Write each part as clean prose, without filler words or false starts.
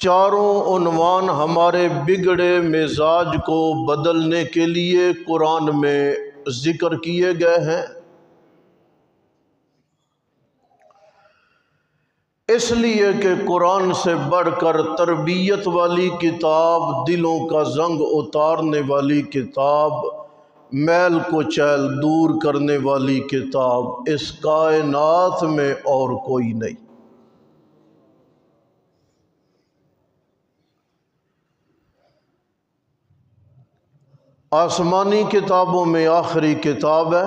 چاروں عنوان ہمارے بگڑے مزاج کو بدلنے کے لیے قرآن میں ذکر کیے گئے ہیں، اس لیے کہ قرآن سے بڑھ کر تربیت والی کتاب، دلوں کا زنگ اتارنے والی کتاب، میل کو چیل دور کرنے والی کتاب اس کائنات میں اور کوئی نہیں۔ آسمانی کتابوں میں آخری کتاب ہے،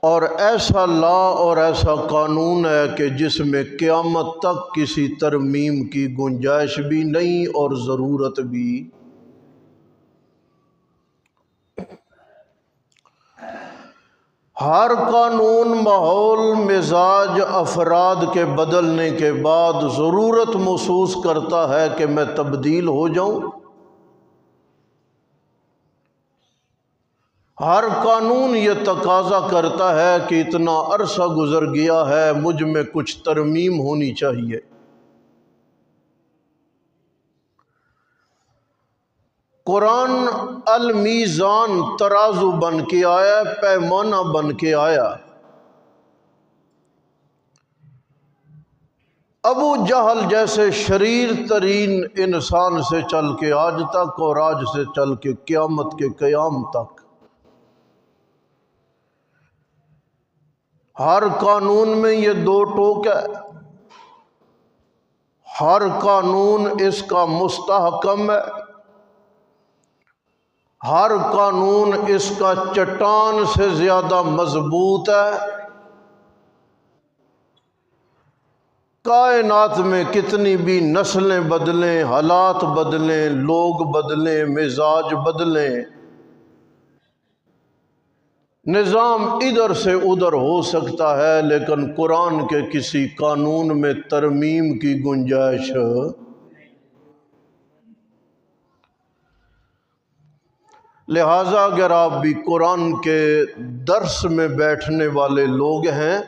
اور ایسا لا اور ایسا قانون ہے کہ جس میں قیامت تک کسی ترمیم کی گنجائش بھی نہیں اور ضرورت بھی۔ ہر قانون ماحول، مزاج، افراد کے بدلنے کے بعد ضرورت محسوس کرتا ہے کہ میں تبدیل ہو جاؤں۔ ہر قانون یہ تقاضا کرتا ہے کہ اتنا عرصہ گزر گیا ہے، مجھ میں کچھ ترمیم ہونی چاہیے۔ قرآن المیزان ترازو بن کے آیا، پیمانہ بن کے آیا۔ ابو جہل جیسے شریر ترین انسان سے چل کے آج تک، اور آج سے چل کے قیامت کے قیام تک، ہر قانون میں یہ دو ٹوک ہے۔ ہر قانون اس کا مستحکم ہے، ہر قانون اس کا چٹان سے زیادہ مضبوط ہے۔ کائنات میں کتنی بھی نسلیں بدلیں، حالات بدلیں، لوگ بدلیں، مزاج بدلیں، نظام ادھر سے ادھر ہو سکتا ہے، لیکن قرآن کے کسی قانون میں ترمیم کی گنجائش۔ لہٰذا اگر آپ بھی قرآن کے درس میں بیٹھنے والے لوگ ہیں،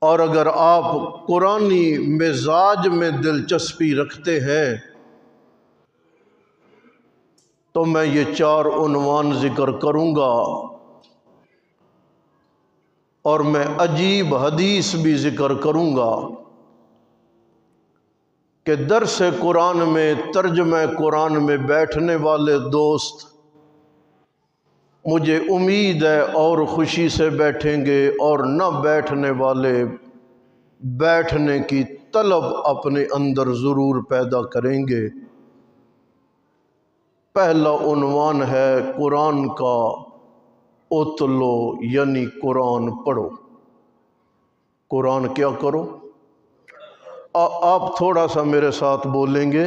اور اگر آپ قرآنی مزاج میں دلچسپی رکھتے ہیں، تو میں یہ چار عنوان ذکر کروں گا، اور میں عجیب حدیث بھی ذکر کروں گا کہ درس قرآن میں، ترجمہ قرآن میں بیٹھنے والے دوست، مجھے امید ہے اور خوشی سے بیٹھیں گے، اور نہ بیٹھنے والے بیٹھنے کی طلب اپنے اندر ضرور پیدا کریں گے۔ پہلا عنوان ہے قرآن کا، اتلو یعنی قرآن پڑھو۔ قرآن کیا کرو؟ آپ تھوڑا سا میرے ساتھ بولیں گے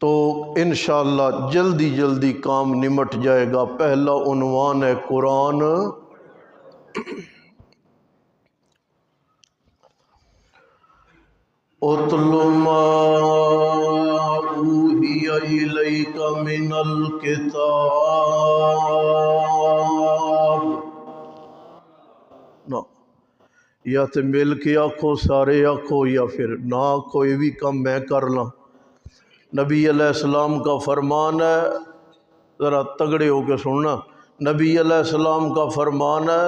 تو انشاءاللہ جلدی جلدی کام نمٹ جائے گا۔ پہلا عنوان ہے قرآن۔ اتل ما اوحی الیک من الکتاب، یا تو مل کے آکھو، سارے آکھو، یا پھر نہ کوئی بھی کم میں کر لاں۔ نبی علیہ السلام کا فرمان ہے، ذرا تگڑے ہو کے سننا، نبی علیہ السلام کا فرمان ہے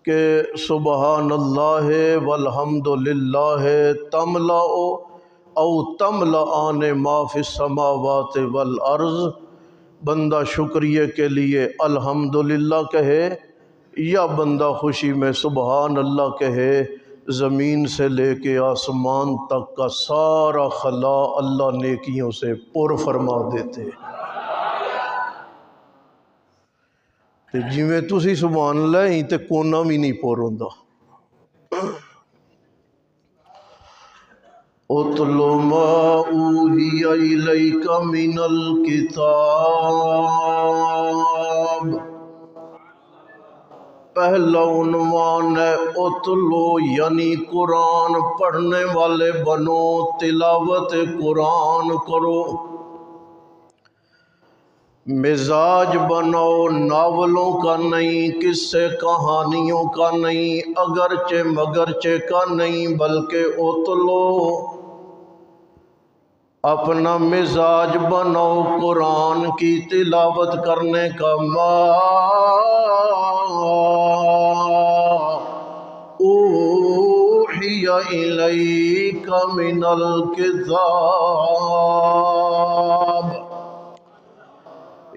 کہ سبحان اللہ والحمد للہ تملأ او تملأان ما فی السماوات والارض۔ بندہ شکریہ کے لیے الحمدللہ کہے، یا بندہ خوشی میں سبحان اللہ کہے، زمین سے لے کے آسمان تک کا سارا خلا اللہ نیکیوں سے پر فرما دیتے۔ تے جویں تسی سبحان اللہ ہی تے کونا بھی نہیں پر ہوندا۔ اتل ما اوحی الیک من الکتاب، پہلا عنوان ہے اتلو یعنی قرآن پڑھنے والے بنو، تلاوت قرآن کرو۔ مزاج بناؤ ناولوں کا نہیں، قصے کہانیوں کا نہیں، اگرچہ مگرچہ کا نہیں، بلکہ اتلو اپنا مزاج بناؤ قرآن کی تلاوت کرنے کا۔ ما اوحی الیک من الکتاب،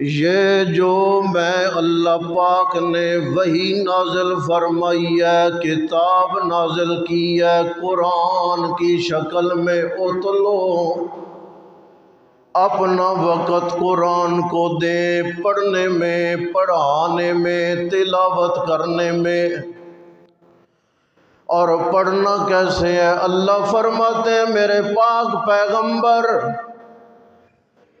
یہ جو میں اللہ پاک نے وحی نازل فرمائی ہے، کتاب نازل کی ہے قرآن کی شکل میں، اتلو اپنا وقت قرآن کو دیں، پڑھنے میں، پڑھانے میں، تلاوت کرنے میں۔ اور پڑھنا کیسے ہے؟ اللہ فرماتے ہیں میرے پاک پیغمبر،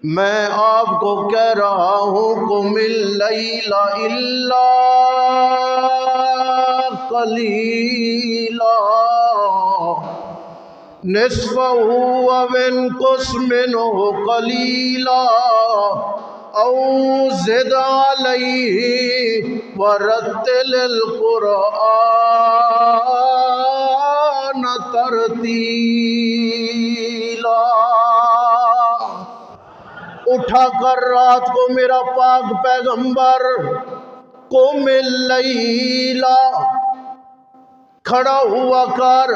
میں آپ کو کہہ رہا ہوں قم اللیل الا قلیلا نصفہ او انقص منہ قلیلا او زد علیہ ورتل القرآن ترتیلا۔ اٹھا کر رات کو میرا پاک پیغمبر قم اللیل، کھڑا ہوا کر،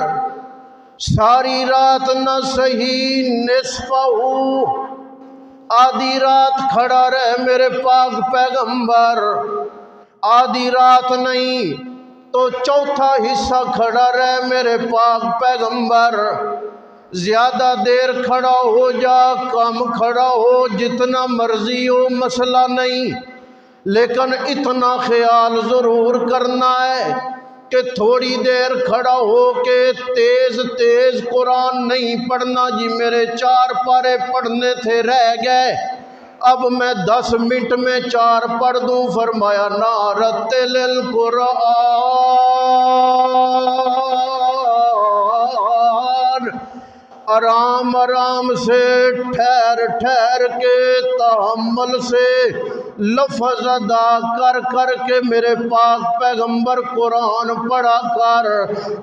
ساری رات نہ صحیح، نصفہ آدھی رات کھڑا رہ میرے پاک پیغمبر، آدھی رات نہیں تو چوتھا حصہ کھڑا رہ میرے پاک پیغمبر۔ زیادہ دیر کھڑا ہو جا، کم کھڑا ہو، جتنا مرضی ہو، مسئلہ نہیں، لیکن اتنا خیال ضرور کرنا ہے کہ تھوڑی دیر کھڑا ہو کے تیز تیز قرآن نہیں پڑھنا۔ جی میرے 4 پارے پڑھنے تھے رہ گئے، اب میں 10 منٹ میں 4 پڑھ دوں۔ فرمایا نہ رتل القرآن، آرام آرام سے، ٹھہر ٹھہر کے، تحمل سے، لفظ ادا کر کر کے میرے پاک پیغمبر قرآن پڑھا کر۔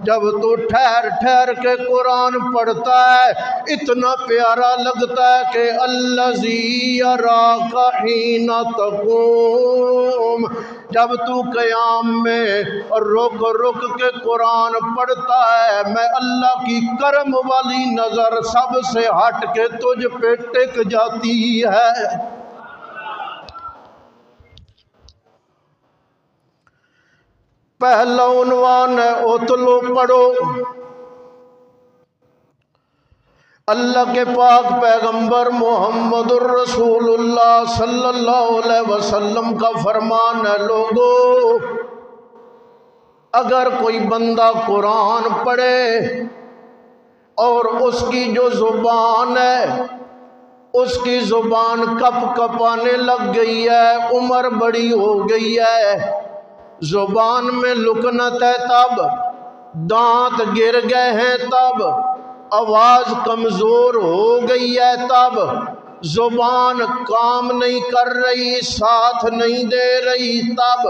جب تو ٹھہر ٹھہر کے قرآن پڑھتا ہے اتنا پیارا لگتا ہے کہ الذی یراک حین تقوم، جب تو قیام میں رک رک کے قرآن پڑھتا ہے، میں اللہ کی کرم والی نظر سب سے ہٹ کے تجھ پہ ٹک جاتی ہے۔ پہلا عنوان ہے اتلو، پڑھو۔ اللہ کے پاک پیغمبر محمد الرسول اللہ صلی اللہ علیہ وسلم کا فرمان ہے، لوگو اگر کوئی بندہ قرآن پڑھے اور اس کی جو زبان ہے، اس کی زبان کپ کپانے لگ گئی ہے، عمر بڑی ہو گئی ہے، زبان میں لکنت ہے تب، دانت گر گئے ہیں تب، آواز کمزور ہو گئی ہے تب، زبان کام نہیں کر رہی، ساتھ نہیں دے رہی تب،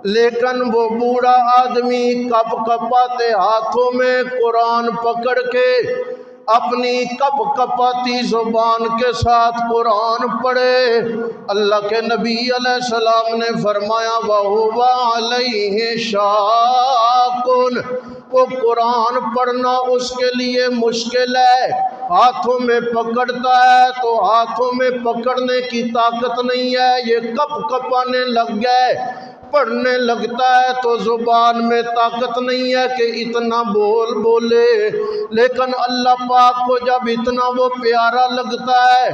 لیکن وہ بوڑھا آدمی کپ کپاتے ہاتھوں میں قرآن پکڑ کے اپنی کپ کپاتی زبان کے ساتھ قرآن پڑھے۔ اللہ کے نبی علیہ السلام نے فرمایا وَهُوَ عَلَيْهِ شَاقٌ، وہ قرآن پڑھنا اس کے لیے مشکل ہے، ہاتھوں میں پکڑتا ہے تو ہاتھوں میں پکڑنے کی طاقت نہیں ہے، یہ کپ کپانے لگ گئے، پڑھنے لگتا ہے تو زبان میں طاقت نہیں ہے کہ اتنا بولے، لیکن اللہ پاک کو جب اتنا وہ پیارا لگتا ہے،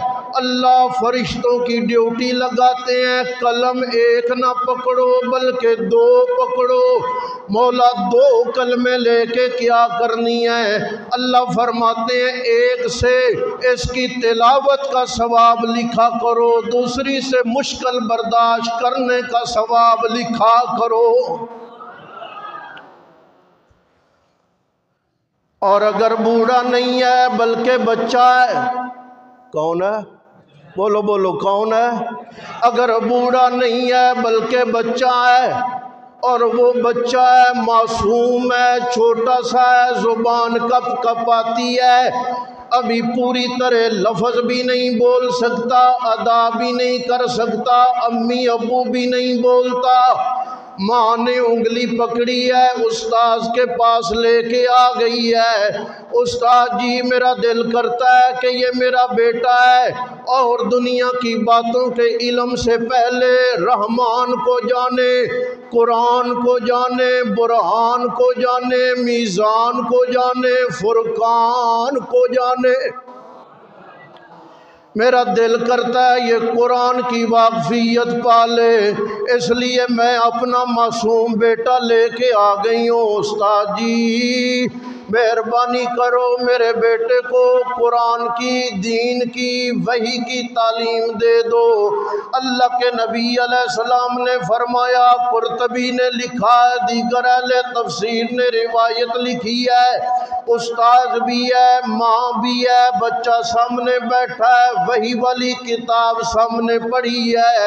اللہ فرشتوں کی ڈیوٹی لگاتے ہیں، قلم ایک نہ پکڑو بلکہ 2 پکڑو۔ مولا 2 کلمے لے کے کیا کرنی ہے؟ اللہ فرماتے ہیں ایک سے اس کی تلاوت کا ثواب لکھا کرو، دوسری سے مشکل برداشت کرنے کا ثواب لکھا کرو۔ اور اگر بوڑھا نہیں ہے بلکہ بچہ ہے، کون ہے؟ بولو بولو کون ہے؟ اگر بوڑھا نہیں ہے بلکہ بچہ ہے، اور وہ بچہ ہے معصوم ہے، چھوٹا سا ہے، زبان کپ کپ آتی ہے، ابھی پوری طرح لفظ بھی نہیں بول سکتا، ادا بھی نہیں کر سکتا، امی ابو بھی نہیں بولتا، ماں نے انگلی پکڑی ہے، استاذ کے پاس لے کے آ گئی ہے، استاد جی میرا دل کرتا ہے کہ یہ میرا بیٹا ہے، اور دنیا کی باتوں کے علم سے پہلے رحمان کو جانے، قرآن کو جانے، برہان کو جانے، میزان کو جانے، فرقان کو جانے۔ میرا دل کرتا ہے یہ قرآن کی واقفیت پالے، اس لیے میں اپنا معصوم بیٹا لے کے آ گئی ہوں۔ استاد جی مہربانی کرو میرے بیٹے کو قرآن کی، دین کی، وحی کی تعلیم دے دو۔ اللہ کے نبی علیہ السلام نے فرمایا، قرطبی نے لکھا ہے، دیگر اہل تفسیر نے روایت لکھی ہے، استاد بھی ہے، ماں بھی ہے، بچہ سامنے بیٹھا ہے، وحی والی کتاب سامنے پڑھی ہے،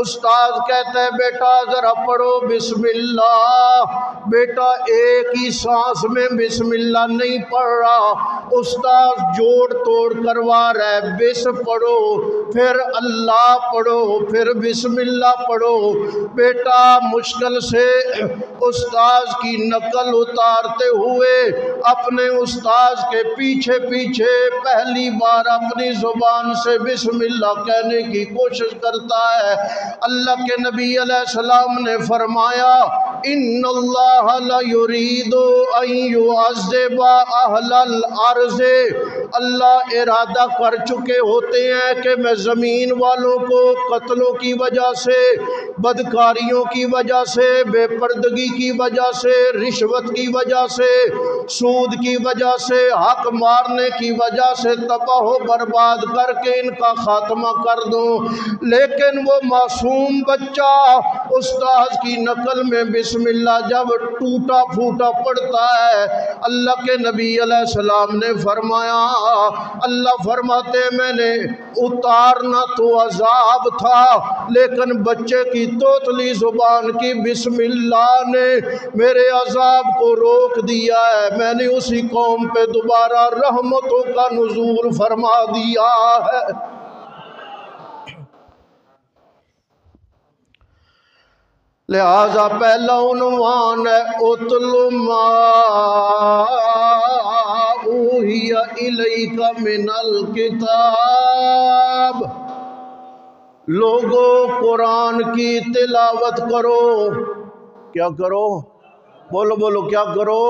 استاد کہتا ہے بیٹا ذرا پڑھو بسم اللہ، بیٹا ایک ہی سانس میں بسم اللہ نہیں پڑھ رہا، استاد جوڑ توڑ کروا رہا ہے، بس پڑھو پھر اللہ پڑھو پھر بسم اللہ پڑھو۔ بیٹا مشکل سے استاد کی نقل اتارتے ہوئے اپنے استاد کے پیچھے پیچھے پہلی بار اپنی زبان سے بسم اللہ کہنے کی کوشش کرتا ہے۔ اللہ کے نبی علیہ السلام نے فرمایا، ان اللہ لا یرید ان یعذب اہل الارض، اللہ ارادہ کر چکے ہوتے ہیں کہ میں زمین والوں کو قتلوں کی وجہ سے، بدکاریوں کی وجہ سے، بے پردگی کی وجہ سے، رشوت کی وجہ سے، سود کی وجہ سے، حق مارنے کی وجہ سے تباہ و برباد کر کے ان کا خاتمہ کر دوں، لیکن وہ معصوم بچہ استاد کی نقل میں بسم اللہ جب ٹوٹا پھوٹا پڑتا ہے، اللہ کے نبی علیہ السلام نے فرمایا، اللہ فرماتے میں نے اتارنا تو عذاب تھا، لیکن بچے کی توتلی زبان کی بسم اللہ نے میرے عذاب کو روک دیا ہے، میں نے اسی قوم پہ دوبارہ رحمتوں کا نزول فرما دیا ہے۔ لہذا پہلا عنوان ہے اتل ما اوحی الیک من الکتاب، لوگو قرآن کی تلاوت کرو، کیا کرو؟ بولو بولو کیا کرو؟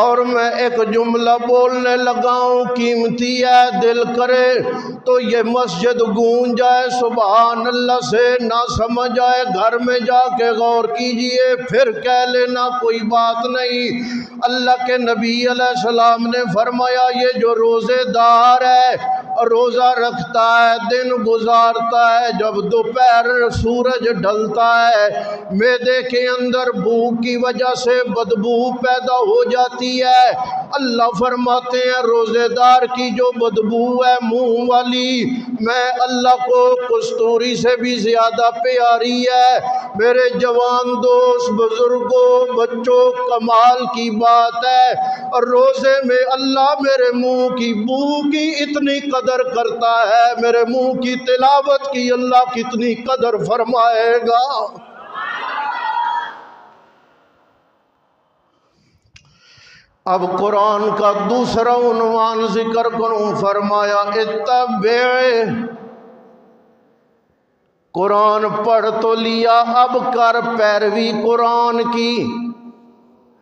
اور میں ایک جملہ بولنے لگا ہوں، قیمتی ہے، دل کرے تو یہ مسجد گونج جائے سبحان اللہ سے، نہ سمجھ آئے گھر میں جا کے غور کیجئے، پھر کہہ لینا کوئی بات نہیں۔ اللہ کے نبی علیہ السلام نے فرمایا، یہ جو روزے دار ہے، روزہ رکھتا ہے، دن گزارتا ہے، جب دوپہر سورج ڈھلتا ہے، معدے کے اندر بھوک کی وجہ سے بدبو پیدا ہو جاتی ہے، اللہ فرماتے ہیں روزے دار کی جو بدبو ہے منہ والی، میں اللہ کو کستوری سے بھی زیادہ پیاری ہے۔ میرے جوان دوست، بزرگوں، بچوں، کمال کی بات ہے، اور روزے میں اللہ میرے منہ کی بو کی اتنی قدر کرتا ہے، میرے منہ کی تلاوت کی اللہ کتنی قدر فرمائے گا۔ اب قرآن کا دوسرا عنوان ذکر کروں، فرمایا اتبع، قرآن پڑھ تو لیا، اب کر پیروی قرآن کی،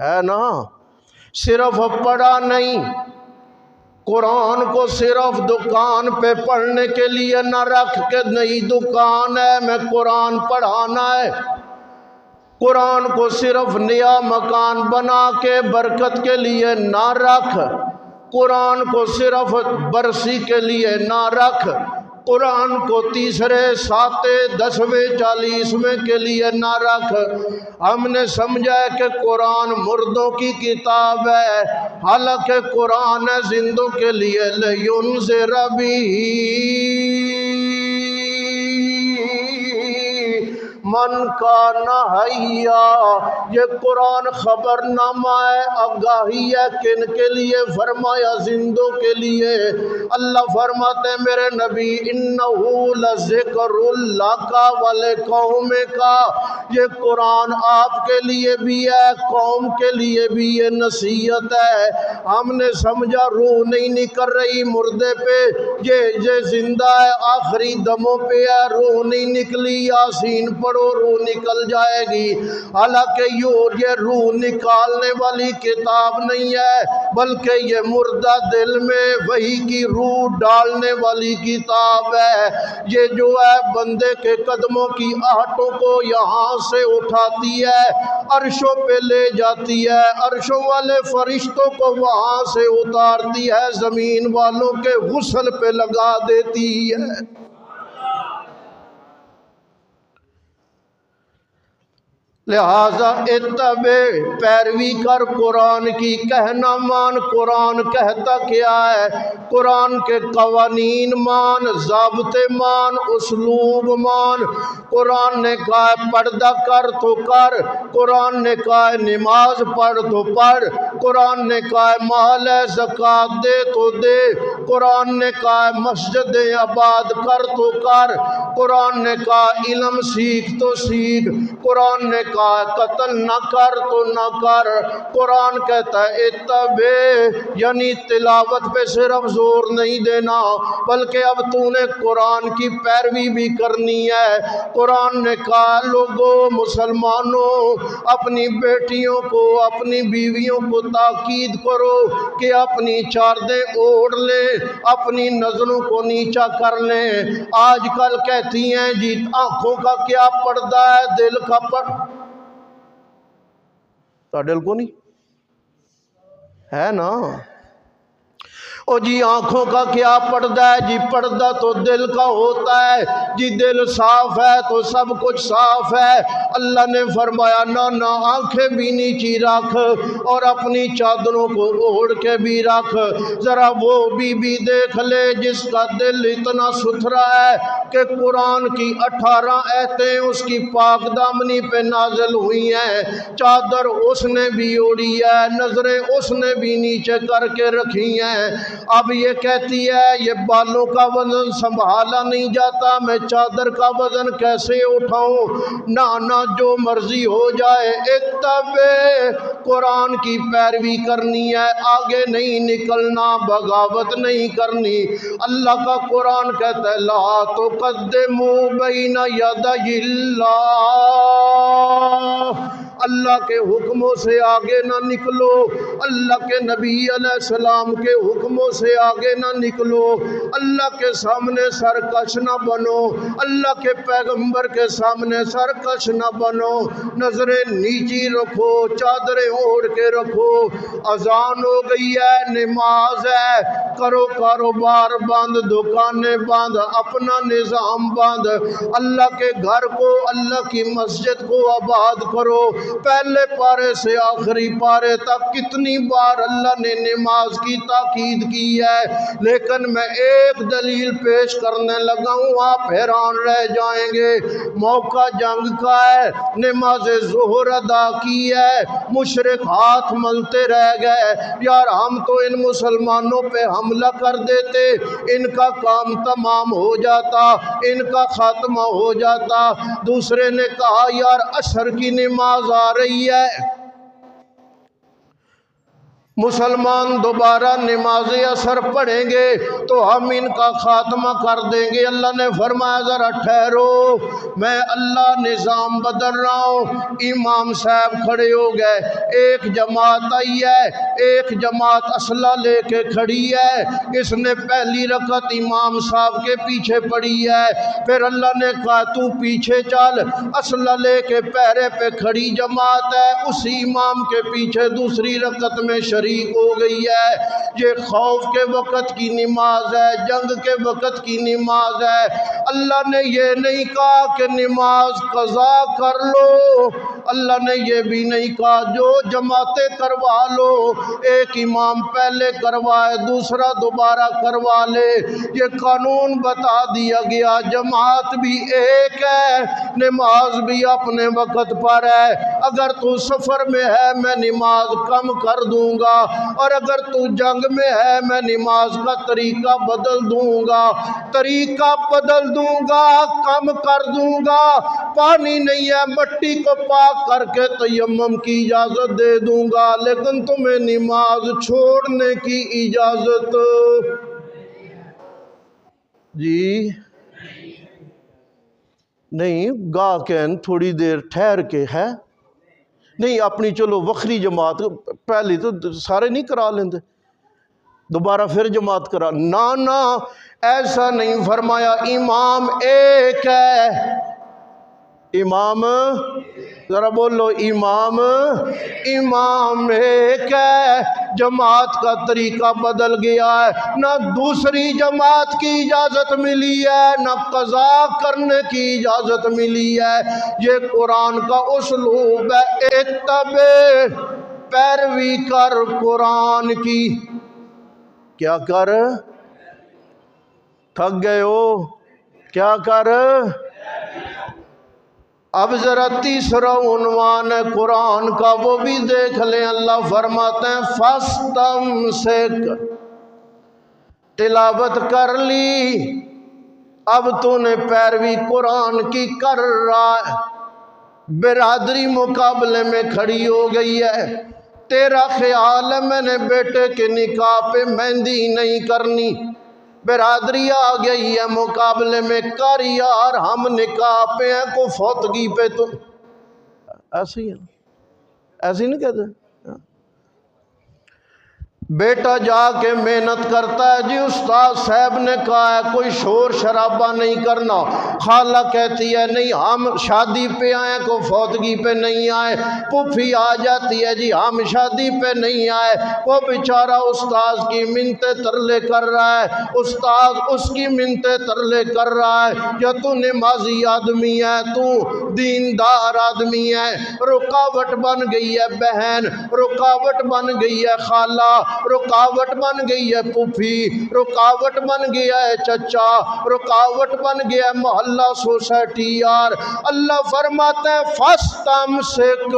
ہے نا؟ صرف پڑھا نہیں، قرآن کو صرف دکان پہ پڑھنے کے لیے نہ رکھ کے نئی دکان ہے میں قرآن پڑھانا ہے، قرآن کو صرف نیا مکان بنا کے برکت کے لیے نہ رکھ، قرآن کو صرف برسی کے لیے نہ رکھ، قرآن کو تیسرے، ساتیں، 10ویں، 40ویں کے لیے نہ رکھ۔ ہم نے سمجھا ہے کہ قرآن مردوں کی کتاب ہے، حالانکہ قرآن ہے زندوں کے لیے، لِيُنذِرَ بِهِ من کان حیا۔ یہ قرآن خبر نامہ ہے، آگاہی ہے، کن کے لیے؟ فرمایا زندوں کے لیے۔ اللہ فرماتے ہیں میرے نبی انہو لذکر لک ولقومک، یہ قرآن آپ کے لیے بھی ہے، قوم کے لیے بھی یہ نصیحت ہے۔ ہم نے سمجھا روح نہیں نکل رہی مردے پہ، یہ زندہ ہے، آخری دموں پہ ہے، روح نہیں نکلی، یاسین پڑھو روح نکل جائے گی۔ حالانکہ یہ روح نکالنے والی کتاب نہیں ہے، بلکہ یہ مردہ دل میں وحی کی روح ڈالنے والی کتاب ہے۔ یہ جو ہے بندے کے قدموں کی آہٹوں کو یہاں سے اٹھاتی ہے، عرشوں پہ لے جاتی ہے، عرشوں والے فرشتوں کو وہاں سے اتارتی ہے، زمین والوں کے غسل پہ لگا دیتی ہے۔ لہذا اتبع، پیروی کر قرآن کی، کہنا مان۔ قرآن کہتا کیا ہے؟ قرآن کے قوانین مان، ضابطے مان، اسلوب مان۔ قرآن نے کہا ہے پردہ کر تو کر، قرآن نے کہا ہے نماز پڑھ تو پڑھ، قرآن نے کہا ہے مال ہے زکوٰۃ دے تو دے، قرآن نے کہا ہے مسجدیں آباد کر تو کر، قرآن نے کہا علم سیکھ تو سیکھ، قرآن نے کہا قتل نہ کر تو نہ کر۔ قرآن کہتا ہے اتبع، یعنی تلاوت پہ صرف زور نہیں دینا، بلکہ اب تو نے قرآن کی پیروی بھی کرنی ہے۔ قرآن نے کہا لوگوں، مسلمانوں، اپنی بیٹیوں کو، اپنی بیویوں کو تاکید کرو کہ اپنی چادریں اوڑھ لیں، اپنی نظروں کو نیچا کر لیں۔ آج کل کہتی ہیں جی آنکھوں کا کیا پردہ ہے، دل کا پردہ دل کو نہیں ہے نا۔ او جی آنکھوں کا کیا پردہ ہے؟ جی پردہ تو دل کا ہوتا ہے، جی دل صاف ہے تو سب کچھ صاف ہے۔ اللہ نے فرمایا نہ آنکھیں بھی نیچی رکھ اور اپنی چادروں کو اوڑھ کے بھی رکھ۔ ذرا وہ بھی دیکھ لے جس کا دل اتنا ستھرا ہے کہ قرآن کی 18 آیتیں اس کی پاک دامنی پہ نازل ہوئی ہیں، چادر اس نے بھی اوڑھی ہے، نظریں اس نے بھی نیچے کر کے رکھی ہیں۔ اب یہ کہتی ہے یہ بالوں کا وزن سنبھالا نہیں جاتا، میں چادر کا وزن کیسے اٹھاؤں؟ نہ جو مرضی ہو جائے، اتبع، قرآن کی پیروی کرنی ہے، آگے نہیں نکلنا، بغاوت نہیں کرنی۔ اللہ کا قرآن کہتا ہے لا تقدموا بین یدی اللہ، اللہ کے حکموں سے آگے نہ نکلو، اللہ کے نبی علیہ السلام کے حکموں سے آگے نہ نکلو، اللہ کے سامنے سرکش نہ بنو، اللہ کے پیغمبر کے سامنے سرکش نہ بنو، نظریں نیچی رکھو، چادریں اوڑھ کے رکھو۔ اذان ہو گئی ہے، نماز ہے، کرو کاروبار بند، دکانیں بند، اپنا نظام بند، اللہ کے گھر کو، اللہ کی مسجد کو آباد کرو۔ پہلے پارے سے آخری پارے تک کتنی بار اللہ نے نماز کی تاکید کی ہے، لیکن میں ایک دلیل پیش کرنے لگا ہوں، آپ حیران رہ جائیں گے۔ موقع جنگ کا ہے، نماز ظہر ادا کی ہے، مشرک ہاتھ ملتے رہ گئے، یار ہم تو ان مسلمانوں پہ حملہ کر دیتے، ان کا کام تمام ہو جاتا، ان کا خاتمہ ہو جاتا۔ دوسرے نے کہا یار عصر کی نماز آ رہی ہے، مسلمان دوبارہ نماز عصر پڑھیں گے تو ہم ان کا خاتمہ کر دیں گے۔ اللہ نے فرمایا ذرا ٹھہرو، میں اللہ نظام بدل رہا ہوں۔ امام صاحب کھڑے ہو گئے، ایک جماعت آئی ہے، ایک جماعت اسلحہ لے کے کھڑی ہے، اس نے پہلی رکعت امام صاحب کے پیچھے پڑھی ہے، پھر اللہ نے کہا تو پیچھے چل، اسلحہ لے کے پہرے پہ کھڑی جماعت ہے، اسی امام کے پیچھے دوسری رکعت میں شریک ہو گئی ہے۔ یہ خوف کے وقت کی نماز ہے، جنگ کے وقت کی نماز ہے۔ اللہ نے یہ نہیں کہا کہ نماز قضا کر لو، اللہ نے یہ بھی نہیں کہا جو جماعتیں کروا لو، ایک امام پہلے کروائے دوسرا دوبارہ کروا لے۔ یہ قانون بتا دیا گیا، جماعت بھی ایک ہے، نماز بھی اپنے وقت پر ہے۔ اگر تو سفر میں ہے میں نماز کم کر دوں گا، اور اگر تو جنگ میں ہے میں نماز کا طریقہ بدل دوں گا، طریقہ بدل دوں گا، کم کر دوں گا۔ پانی نہیں ہے مٹی کو پاک کر کے تیمم کی اجازت دے دوں گا، لیکن تمہیں نماز چھوڑنے کی اجازت جی نہیں۔ گاہ کہن تھوڑی دیر ٹھہر کے ہے نہیں، اپنی چلو وکھری جماعت پہلی تو سارے نہیں کرا لیندے، دوبارہ پھر جماعت کرا، نہ ایسا نہیں فرمایا۔ امام ایک ہے، امام ذرا بولو، امام ایک ہے، جماعت کا طریقہ بدل گیا ہے، نہ دوسری جماعت کی اجازت ملی ہے نہ قضا کرنے کی اجازت ملی ہے۔ یہ قرآن کا اسلوب ہے، اتبع، پیروی کر قرآن کی۔ کیا کر؟ تھک گئے ہو؟ کیا کر؟ اب ذرا تیسرا عنوان ہے قرآن کا، وہ بھی دیکھ لیں۔ اللہ فرماتے ہیں فَاسْتَمْسِكْ، تلاوت کر لی، اب تو نے پیروی قرآن کی کر رہا ہے۔ برادری مقابلے میں کھڑی ہو گئی ہے، تیرا خیال ہے میں نے بیٹے کے نکاح پہ مہندی نہیں کرنی، برادری آ گئی ہے مقابلے میں، کر یار ہم نکاح پہ ہیں، کو فوتگی پہ تو ایسے ہی ہے، ایسے ہی نہیں کہتے۔ بیٹا جا کے محنت کرتا ہے، جی استاد صاحب نے کہا ہے کوئی شور شرابہ نہیں کرنا، خالہ کہتی ہے نہیں ہم شادی پہ آئے کو فوتگی پہ نہیں آئے، پھوپھی آ جاتی ہے جی ہم شادی پہ نہیں آئے۔ وہ بیچارہ استاذ کی منتیں ترلے کر رہا ہے، استاذ اس کی منتیں ترلے کر رہا ہے، یا تو نمازی آدمی ہے، تو دیندار آدمی ہے، رکاوٹ بن گئی ہے بہن، رکاوٹ بن گئی ہے خالہ، رکاوٹ بن گئی ہے پھوپھی، رکاوٹ بن گیا ہے چچا، رکاوٹ بن گیا ہے محلہ سوسائٹی یار۔ اللہ فرماتے ہیں فَاسْتَمْسِكْ،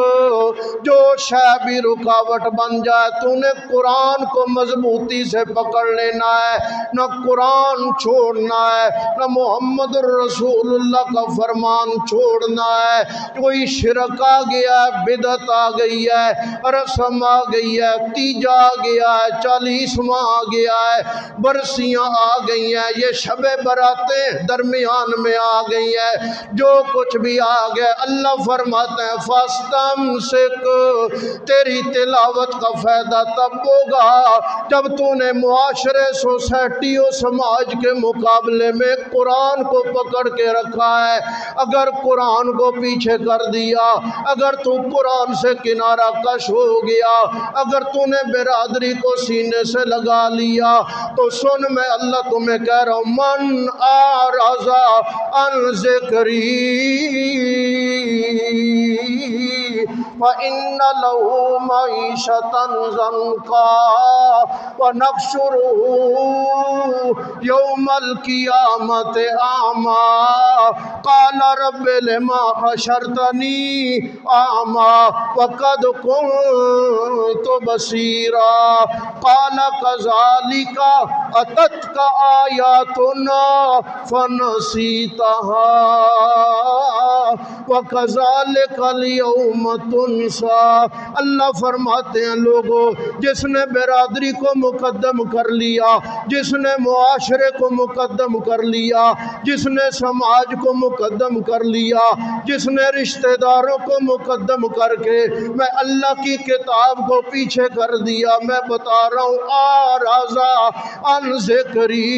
جو شے بھی رکاوٹ بن جائے تو نے قرآن کو مضبوطی سے پکڑ لینا ہے، نہ قرآن چھوڑنا ہے، نہ محمد الرسول اللہ کا فرمان چھوڑنا ہے۔ کوئی شرک آ گیا ہے، بدعت آ گئی ہے، رسم آ گئی ہے، تیجا آ گیا ہے، چالیسواں آ گیا ہے، برسیاں آ گئی ہیں، یہ شب براتیں درمیان میں آ گئی ہیں، جو کچھ بھی آ گئے اللہ فرماتے ہیں فَاسْتَمْسِكْ، تیری تلاوت کا فائدہ تب ہوگا جب تو نے معاشرے سوسائٹی و سماج کے مقابلے میں قرآن کو پکڑ کے رکھا ہے۔ اگر قرآن کو پیچھے کر دیا، اگر تو قرآن سے کنارہ کش ہو گیا، اگر تو نے برادری کو سینے سے لگا لیا، تو سن میں اللہ تمہیں کہہ رہا ہوں من اعرض عن ذکری فإن له معیشة ضنکا ونحشره یوم القیامة اعمی قال رب لما حشرتنی اعمی وقد كنت بصیرا قال كذلك اتتك آیاتنا فنسیتها وكذلك اليوم تنسى۔ اللہ فرماتے ہیں لوگوں، جس نے برادری کو مقدم کر لیا، جس نے معاشرے کو مقدم کر لیا، جس نے سماج کو مقدم کر لیا، جس نے رشتہ داروں کو مقدم کر کے میں اللہ کی کتاب کو پیچھے کر دیا، میں بتا رہا ہوں اعرض عن ذکری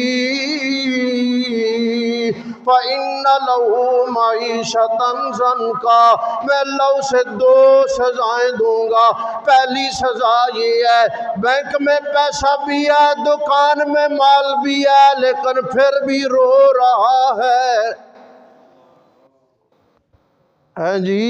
فَإِنَّ لَهُ مَعِيشَةً ضَنْكَا، میں اللہ اسے دو سزائیں دوں گا۔ پہلی سزا یہ ہے بینک میں پیسہ بھی ہے، دکان میں مال بھی ہے، لیکن پھر بھی رو رہا ہے جی،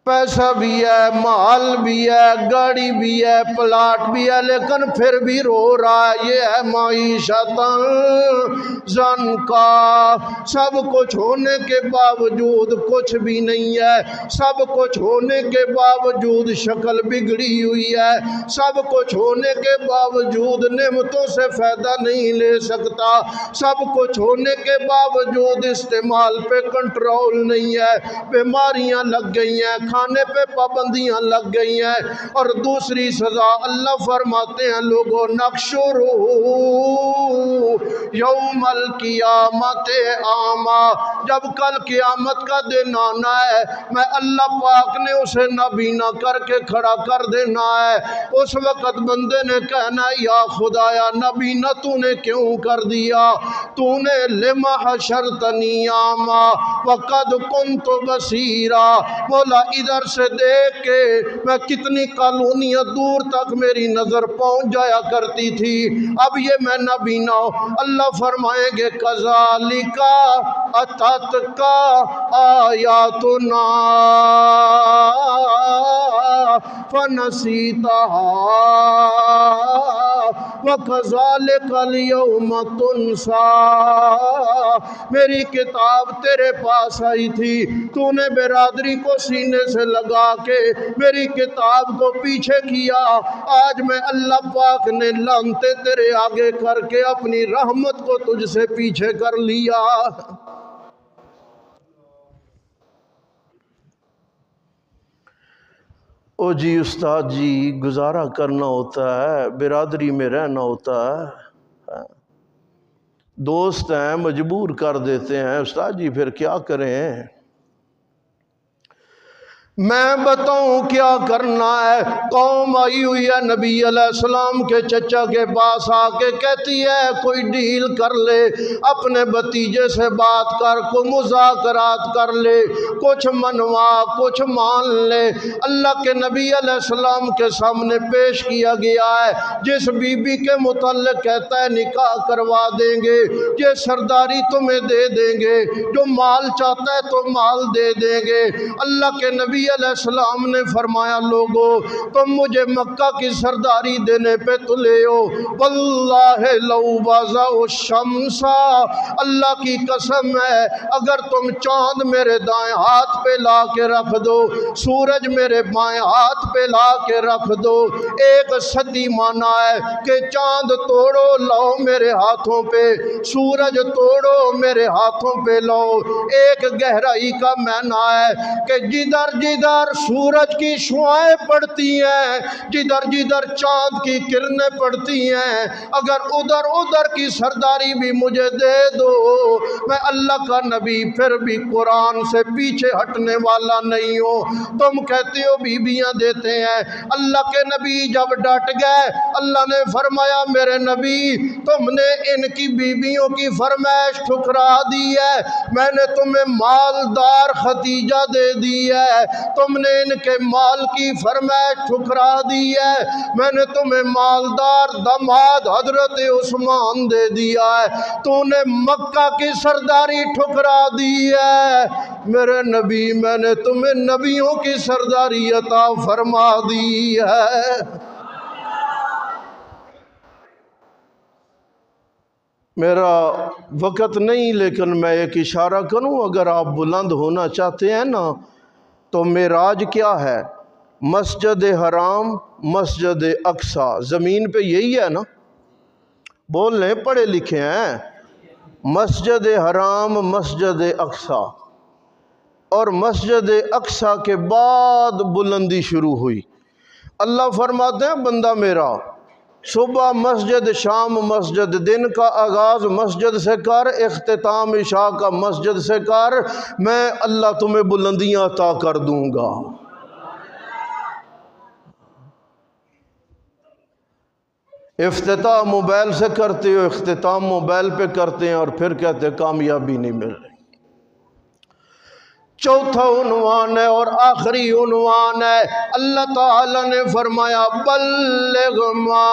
پیسہ بھی ہے، مال بھی ہے، گاڑی بھی ہے، پلاٹ بھی ہے، لیکن پھر بھی رو رہا ہے۔ یہ ہے معیشت ضنکا، سب کچھ ہونے کے باوجود کچھ بھی نہیں ہے، سب کچھ ہونے کے باوجود شکل بگڑی ہوئی ہے، سب کچھ ہونے کے باوجود نعمتوں سے فائدہ نہیں لے سکتا، سب کچھ ہونے کے باوجود استعمال پہ کنٹرول نہیں ہے، بیماریاں لگ گئی ہیں، کھانے پہ پابندیاں لگ گئی ہیں۔ اور دوسری سزا اللہ فرماتے ہیں لوگوں نقشرہ یوم القیامت اعمی، جب کل قیامت کا دن آنا ہے میں اللہ پاک نے اسے نابینا کر کے کھڑا کر دینا ہے۔ اس وقت بندے نے کہنا یا خدایا نابینا تو نے کیوں کر دیا؟ تو نے لما حشرتنی اعمی وقد کنت بصیرا، مولا ادھر سے دیکھ کے میں کتنی کالونیاں دور تک میری نظر پہنچ جایا کرتی تھی، اب یہ میں نابینا ہوں۔ اللہ فرمائیں گے کذالک اتتک آیاتنا فنسیتہا وکذالک اليوم تنسیٰ، میری کتاب تیرے پاس آئی تھی، تو نے برادری کو سینے سے لگا کے میری کتاب کو پیچھے کیا، آج میں اللہ پاک نے لعنتیں تیرے آگے کر کے اپنی رحمت کو تجھ سے پیچھے کر لیا۔ او جی استاد جی، گزارا کرنا ہوتا ہے، برادری میں رہنا ہوتا ہے، دوست ہیں مجبور کر دیتے ہیں، استاد جی پھر کیا کریں؟ میں بتاؤں کیا کرنا ہے؟ قوم آئی ہوئی ہے نبی علیہ السلام کے چچا کے پاس آ کے کہتی ہے کوئی ڈیل کر لے، اپنے بھتیجے سے بات کر، کوئی مذاکرات کر لے، کچھ منوا کچھ مان لے۔ اللہ کے نبی علیہ السلام کے سامنے پیش کیا گیا ہے، جس بی بی کے متعلق کہتا ہے نکاح کروا دیں گے، یہ سرداری تمہیں دے دیں گے، جو مال چاہتا ہے تو مال دے دیں گے۔ اللہ کے نبی علیہ السلام نے فرمایا لوگو تم مجھے مکہ کی سرداری دینے پہ تلے ہو، واللہ لو وضع الشمس، اللہ کی قسم ہے اگر تم چاند میرے دائیں ہاتھ پہ لا کے رکھ دو، سورج میرے بائیں ہاتھ پہ لا کے رکھ دو، ایک صدی مانا ہے کہ چاند توڑو لاؤ میرے ہاتھوں پہ، سورج توڑو میرے ہاتھوں پہ لاؤ، ایک گہرائی کا معنی ہے کہ جدھر جدھر سورج کی شعائیں پڑتی ہیں، جدھر جدھر چاند کی کرنیں پڑتی ہیں، اگر ادھر ادھر کی سرداری بھی مجھے دے دو، میں اللہ کا نبی پھر بھی قرآن سے پیچھے ہٹنے والا نہیں ہوں۔ تم کہتے ہو بیویاں دیتے ہیں، اللہ کے نبی جب ڈٹ گئے اللہ نے فرمایا میرے نبی تم نے ان کی بیویوں کی فرمائش ٹھکرا دی ہے، میں نے تمہیں مالدار ختیجہ دے دی ہے، تم نے ان کے مال کی فرمائش ٹھکرا دی ہے، میں نے تمہیں مالدار داماد حضرت عثمان دے دیا ہے، تو نے مکہ کی سرداری ٹھکرا دی ہے، میرے نبی میں نے تمہیں نبیوں کی سرداری عطا فرما دی ہے۔ میرا وقت نہیں لیکن میں ایک اشارہ کروں، اگر آپ بلند ہونا چاہتے ہیں نا تو معراج کیا ہے؟ مسجد حرام مسجد اقصی، زمین پہ یہی ہے نا، بول لیں پڑھے لکھے ہیں، مسجد حرام مسجد اقصی، اور مسجد اقصی کے بعد بلندی شروع ہوئی۔ اللہ فرماتے ہیں بندہ میرا صبح مسجد، شام مسجد، دن کا آغاز مسجد سے کر، اختتام عشاء کا مسجد سے کر، میں اللہ تمہیں بلندیاں عطا کر دوں گا۔ افتتاح موبائل سے کرتے ہو، اختتام موبائل پہ کرتے ہیں اور پھر کہتے ہیں کامیابی نہیں مل رہی۔ چوتھا عنوان ہے اور آخری عنوان ہے، اللہ تعالی نے فرمایا بلغ ما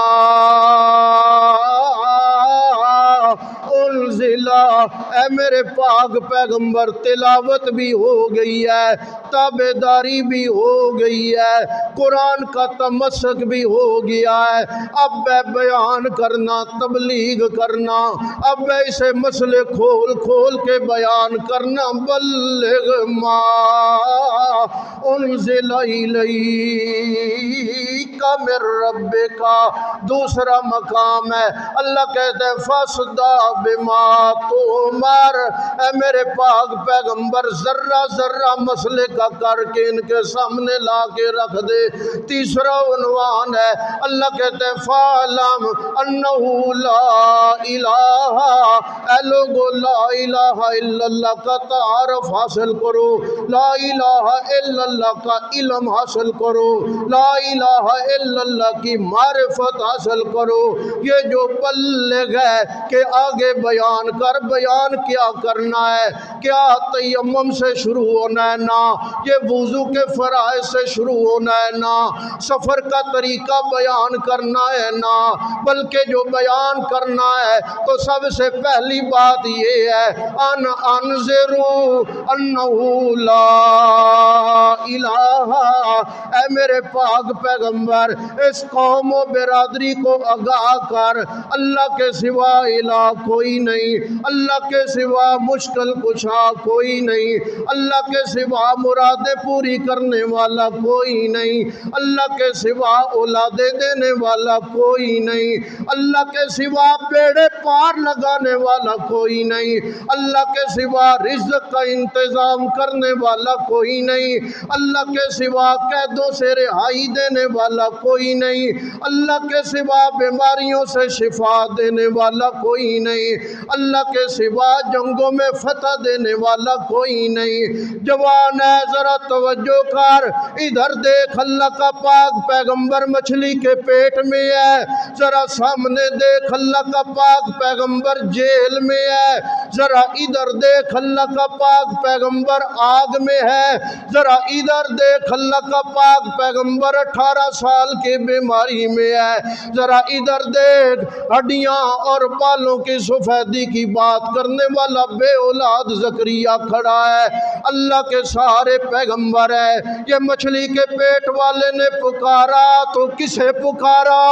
انزل، اے میرے پاک پیغمبر تلاوت بھی ہو گئی ہے، تابعداری بھی ہو گئی ہے، قرآن کا تمسک بھی ہو گیا ہے، اب میں بیان کرنا، تبلیغ کرنا، اب میں اسے مسئلے کھول کھول کے بیان کرنا۔ بلغ ما انزل الیک من ربک، دوسرا مقام ہے، اللہ کہتے ہیں فاصدع بما تؤمر، اے میرے پاک پیغمبر ذرہ ذرہ مسئلے کا کر کے ان کے سامنے لا کے رکھ دے۔ تیسرا عنوان ہے، اللہ کہتے ہیں فَاعْلَمْ أَنَّهُ لَا إِلَٰهَ، اے لوگو لا الہ الا اللہ کا تعارف حاصل کرو، لا الہ الا اللہ کا علم حاصل کرو، لا الہ الا اللہ کی معرفت حاصل کرو۔ یہ جو بلغ ہے کہ آگے بیان کر، بیان کیا کرنا ہے؟ کیا تیمم سے شروع ہونا ہے؟ نہ۔ یہ وضو کے فرائض سے شروع ہونا ہے؟ نہ۔ سفر کا طریقہ بیان کرنا ہے؟ نہ۔ بلکہ جو بیان کرنا ہے تو سب سے پہلی بات یہ ہے انذروا انہ لا الہ، اے میرے پاک پیغمبر اس قوم و برادری کو آگاہ کر، اللہ کے سوا الہ کوئی نہیں، اللہ کے سوا مشکل کشا کوئی نہیں، اللہ کے سوا مرادیں پوری کرنے والا کوئی نہیں، اللہ کے سوا اولادیں دینے والا کوئی نہیں، اللہ کے سوا بیڑے پار لگانے والا کوئی نہیں، اللہ کے سوا رزق کا انتظام کرنے والا کوئی نہیں، اللہ کے سوا قیدوں سے رہائی دینے والا کوئی نہیں، اللہ کے سوا بیماریوں سے شفا دینے والا کوئی نہیں، اللہ کے سوا جنگوں میں فتح دینے والا کوئی نہیں۔ جوان ہے ذرا توجہ کر، ادھر دیکھ، اللہ کا پاک پیغمبر مچھلی کے پیٹ میں ہے، ذرا سامنے دیکھ، اللہ کا پاک پیغمبر جیل میں ہے، ذرا ادھر دیکھ، اللہ کا پاک پیغمبر آگ میں ہے، ذرا ادھر دیکھ، اللہ کا پاک پیغمبر 18 سال کی بیماری میں ہے، ذرا ادھر دیکھ، ہڈیاں اور بالوں کی سفیدی کی بات کرنے والا بے اولاد زکریا کھڑا ہے، اللہ کے سارے پیغمبر ہے۔ یہ مچھلی کے پیٹ والے نے پکارا تو کسے پکارا؟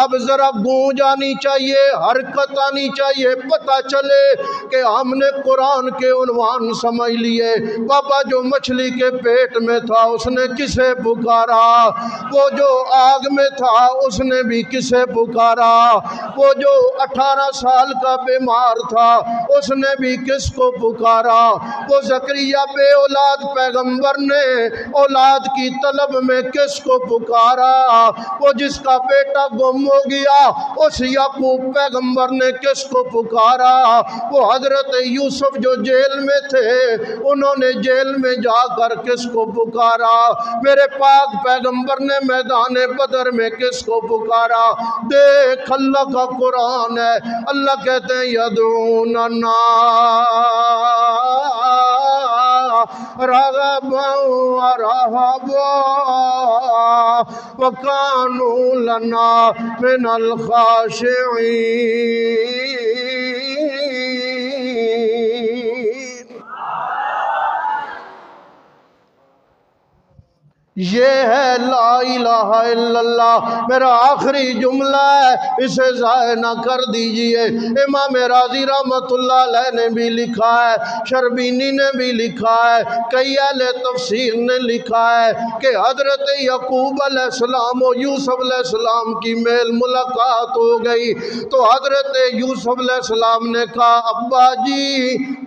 اب ذرا گونج آنی چاہیے، حرکت آنی چاہیے، پتہ چلے کہ ہم نے قرآن کے عنوان سمجھ لیے۔ بابا جو مچھلی کے پیٹ میں تھا اس نے کسے پکارا؟ وہ جو آگ میں تھا اس نے بھی کسے پکارا؟ وہ جو 18 سال کا بیمار تھا اس نے بھی کس کو پکارا؟ وہ زکریا بے اولاد پیغمبر نے اولاد کی طلب میں کس کو پکارا؟ وہ جس کا بیٹا گم ہو گیا اس یعقوب پیغمبر نے کس کو پکارا؟ وہ حضرت یوسف جو جیل میں تھے انہوں نے جیل میں جا کر کس کو پکارا؟ میرے پاک پیغمبر نے میدان بدر میں کس کو پکارا؟ دیکھ اللہ کا قرآن ہے، اللہ کہتے ہیں یدعوننا رغبا ورہبا وکانوا لنا من الخاشعین۔ یہ ہے لا الہ الا اللہ۔ میرا آخری جملہ ہے، اسے ضائع نہ کر دیجئے۔ امام راضی رحمت اللہ علیہ نے بھی لکھا ہے، شربینی نے بھی لکھا ہے، کئی اہل تفسیر نے لکھا ہے کہ حضرت یعقوب علیہ السلام و یوسف علیہ السلام کی میل ملاقات ہو گئی تو حضرت یوسف علیہ السلام نے کہا ابا جی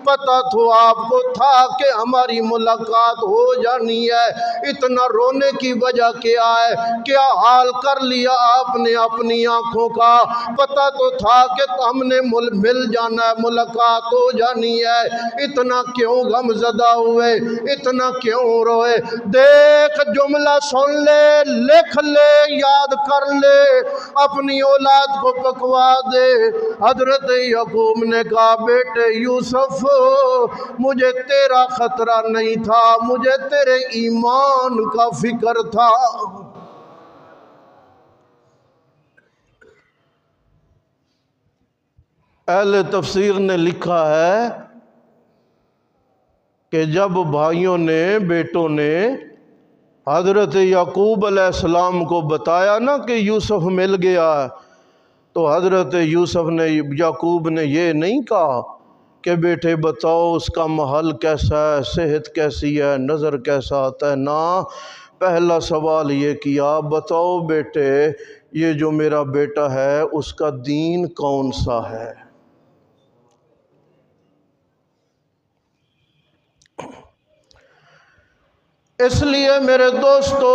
پتہ تو آپ کو تھا کہ ہماری ملاقات ہو جانی ہے، اتنا رونے کی وجہ کیا ہے؟ کیا حال کر لیا آپ نے اپنی آنکھوں کا؟ پتہ تو تھا کہ ہم نے مل جانا ہے، ملاقات ہو جانی ہے، اتنا کیوں غم زدہ ہوئے، اتنا کیوں روئے؟ دیکھ جملہ سن لے، لکھ لے، یاد کر لے، اپنی اولاد کو پکوا دے۔ حضرت یعقوب نے کہا بیٹے یوسف مجھے تیرا خطرہ نہیں تھا، مجھے تیرے ایمان کا فکر تھا۔ اہل تفسیر نے لکھا ہے کہ جب بھائیوں نے، بیٹوں نے حضرت یعقوب علیہ السلام کو بتایا نا کہ یوسف مل گیا ہے، تو حضرت یعقوب نے یہ نہیں کہا کہ بیٹے بتاؤ اس کا محل کیسا ہے، صحت کیسی ہے، نظر کیسا آتا ہے، نہ پہلا سوال یہ کیا بتاؤ بیٹے یہ جو میرا بیٹا ہے اس کا دین کون سا ہے؟ اس لیے میرے دوستو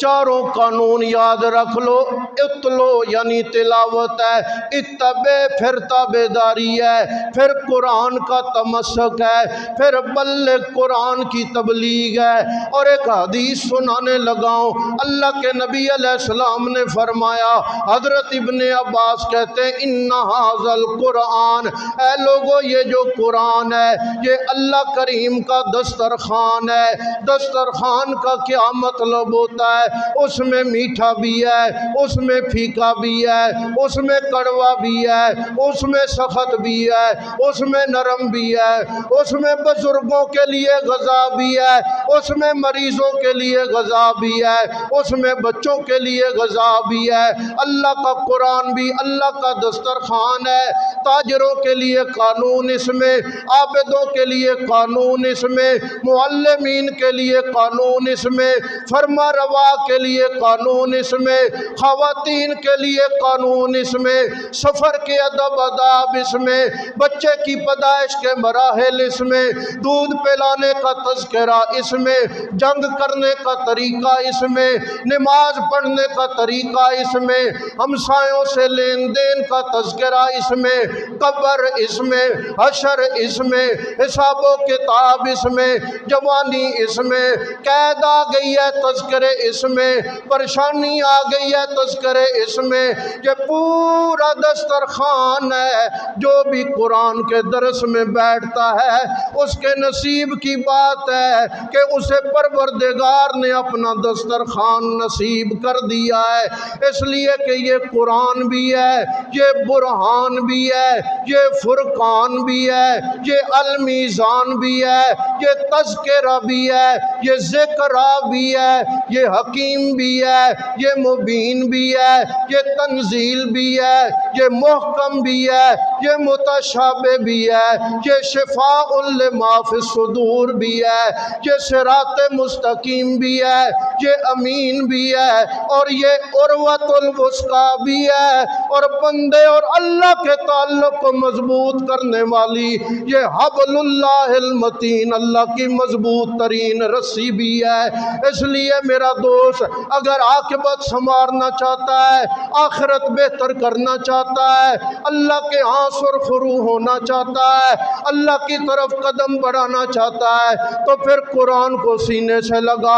چاروں قانون یاد رکھ لو۔ اتلو یعنی تلاوت ہے، اتبع پھر تابعداری ہے، پھر قرآن کا تمسک ہے، پھر بلغ قرآن کی تبلیغ ہے۔ اور ایک حدیث سنانے لگاؤں، اللہ کے نبی علیہ السلام نے فرمایا، حضرت ابن عباس کہتے ہیں ان ھذا القرآن، اے لوگو یہ جو قرآن ہے یہ اللہ کریم کا دسترخوان ہے۔ دسترخوان کا کیا مطلب ہوتا ہے؟ اس میں میٹھا بھی ہے، اس میں پھیکا بھی ہے، اس میں کڑوا بھی ہے، اس میں سخت بھی ہے، اس میں نرم بھی ہے، اس میں بزرگوں کے لیے غذا بھی ہے، اس میں مریضوں کے لیے غذا بھی ہے، اس میں بچوں کے لیے غذا بھی ہے۔ اللہ کا قرآن بھی اللہ کا دسترخوان ہے۔ تاجروں کے لیے قانون اس میں، عابدوں کے لیے قانون اس میں، معلمین کے لیے قانون اس میں، فرما روا کے لیے قانون اس میں، خواتین کے لیے قانون اس میں، سفر کے ادب آداب اس میں، بچے کی پیدائش کے مراحل اس میں، دودھ پلانے کا تذکرہ اس میں، جنگ کرنے کا طریقہ اس میں، نماز پڑھنے کا طریقہ اس میں، ہمسایوں سے لین دین کا تذکرہ اس میں، قبر اس میں، حشر اس میں، حساب و کتاب اس میں، جوانی اس میں، قید آ گئی ہے تذکرے اس میں، پریشانی آ گئی ہے تذکرے اس میں۔ یہ پورا دسترخوان ہے۔ جو بھی قرآن کے درس میں بیٹھتا ہے اس کے نصیب کی بات ہے کہ اسے پروردگار نے اپنا دسترخوان نصیب کر دیا ہے۔ اس لیے کہ یہ قرآن بھی ہے، یہ برہان بھی ہے، یہ فرقان بھی ہے، یہ المیزان بھی ہے، یہ تذکرہ بھی ہے، یہ ذکرہ بھی ہے، یہ حکیم بھی ہے، یہ مبین بھی ہے، یہ تنزیل بھی ہے، یہ محکم بھی ہے، یہ متشابہ بھی ہے، یہ شفاء لما فی الصدور بھی ہے، یہ صراط مستقیم بھی ہے، یہ امین بھی ہے، اور یہ عروۃ الوثقی بھی ہے، اور بندے اور اللہ کے تعلق کو مضبوط کرنے والی یہ حبل اللہ المتین، اللہ کی مضبوط ترین رسی بھی ہے۔ اس لیے میرا دوست اگر عاقبت سنوارنا چاہتا ہے، آخرت بہتر کرنا چاہتا ہے، اللہ کے ہاں سرخرو ہونا چاہتا ہے، اللہ کی طرف قدم بڑھانا چاہتا ہے، تو پھر قرآن کو سینے سے لگا،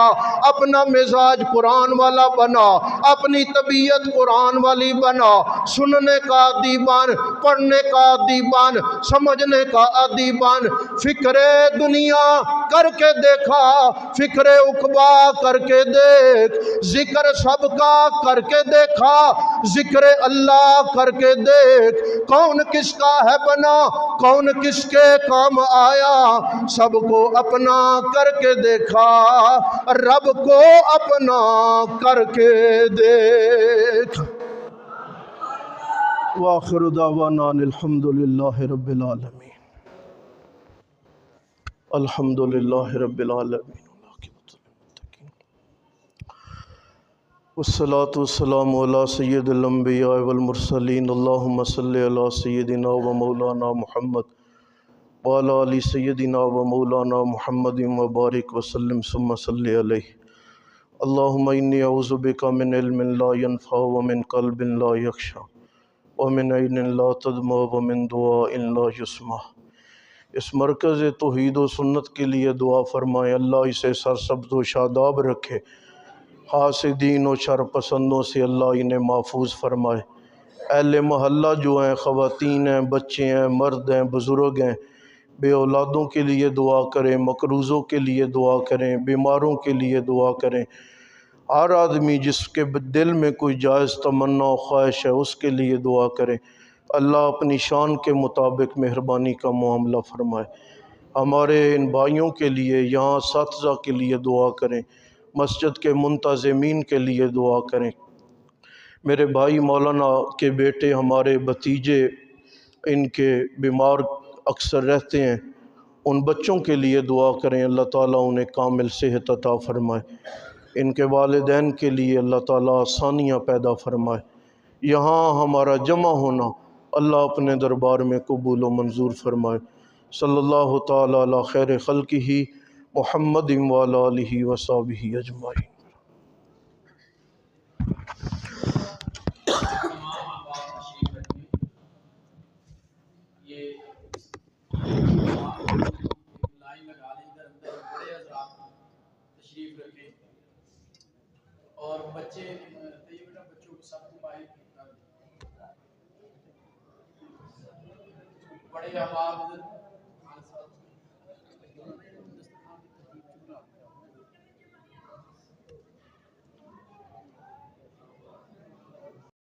اپنا مزاج قرآن والا بنا، اپنی طبیعت قرآن والی بنا، سننے کا عادی بن، پڑھنے کا عادی بن، سمجھنے کا عادی بن۔ فکر دنیا کر کے دیکھا، فکر عقبا کر کے دیکھ، ذکر سب کا کر کے دیکھا، ذکر اللہ کر کے دیکھ، کون کس کا ہے بنا، کون کس کے کام آیا، سب کو اپنا کر کے دیکھا، رب کو اپنا کر کے دیکھ۔ وآخر دعوانا الحمدللہ رب العالمین، الحمدللہ رب العالمین، والصلاة والسلام علی سید الانبیاء والمرسلین، اللہم صلی علی سیدنا و مولانا محمد وعلی آل سیدنا و مولانا محمد وبارک وسلم ثم صلی علیہ اللہم انی اعوذ بک من علم لا ینفع ومن قلب لا یخشع ومن عین لا تدمع ومن دعاء لا یسمع۔ اس مرکز توحید و سنت کے لیے دعا فرمائیں اللہ اسے سرسبز و شاداب رکھے، حاسدین و شر پسندوں سے اللہ انہیں محفوظ فرمائے۔ اہل محلہ جو ہیں، خواتین ہیں، بچے ہیں، مرد ہیں، بزرگ ہیں، بے اولادوں کے لیے دعا کریں، مقروضوں کے لیے دعا کریں، بیماروں کے لیے دعا کریں۔ ہر آدمی جس کے دل میں کوئی جائز تمنا و خواہش ہے اس کے لیے دعا کریں۔ اللہ اپنی شان کے مطابق مہربانی کا معاملہ فرمائے۔ ہمارے ان بھائیوں کے لیے، یہاں اساتذہ کے لیے دعا کریں، مسجد کے منتظمین کے لیے دعا کریں۔ میرے بھائی مولانا کے بیٹے، ہمارے بھتیجے، ان کے بیمار اکثر رہتے ہیں، ان بچوں کے لیے دعا کریں، اللہ تعالیٰ انہیں کامل صحت عطا فرمائے۔ ان کے والدین کے لیے اللہ تعالیٰ آسانیاں پیدا فرمائے۔ یہاں ہمارا جمع ہونا اللہ اپنے دربار میں قبول و منظور فرمائے۔ صلی اللہ تعالیٰ علی خیر خلقہ محمد وعلی آلہ وصحبہ اجمعین۔ لائن لگا لیں، ادھر اندر بڑے حضرات تشریف رکھیں اور بچے بیٹا بچوں کو سب کو باہر کر دیں۔ بڑے احباب